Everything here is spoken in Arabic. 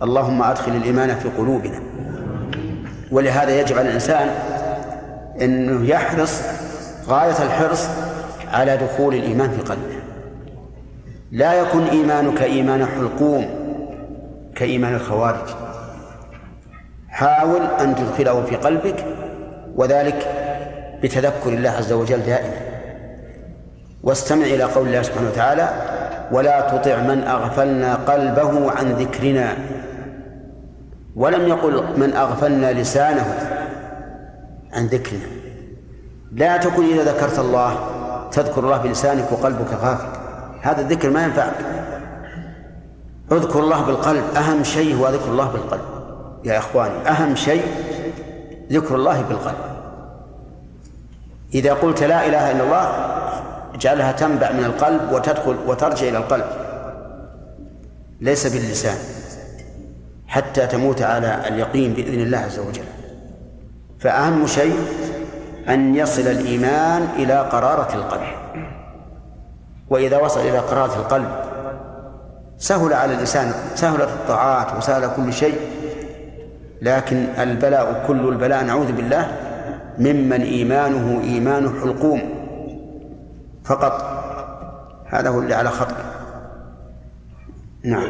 اللهم أدخل الإيمان في قلوبنا. ولهذا يجب على الإنسان أنه يحرص غاية الحرص على دخول الإيمان في قلبه. لا يكن إيمانك إيمان حلقوم كإيمان الخوارج. حاول أن تدخله في قلبك، وذلك بتذكر الله عز وجل دائما. واستمع إلى قول الله سبحانه وتعالى: ولا تطع من أغفلنا قلبه عن ذكرنا. ولم يقل من أغفلنا لسانه عن ذكرنا. لا تكن إذا ذكرت الله تذكر الله بلسانك وقلبك غافل، هذا الذكر ما ينفعك. اذكر الله بالقلب، أهم شيء هو ذكر الله بالقلب يا إخواني، أهم شيء ذكر الله بالقلب. إذا قلت لا إله إلا الله اجعلها تنبع من القلب وتدخل وترجع إلى القلب، ليس باللسان، حتى تموت على اليقين بإذن الله عز وجل. فأهم شيء أن يصل الإيمان إلى قرارة القلب، وإذا وصل إلى قرارة القلب سهل على اللسان، سهلت الطاعات وسهل كل شيء. لكن البلاء كل البلاء نعوذ بالله ممن إيمانه إيمان حلقوم فقط، هذا هو اللي على خطر. نعم.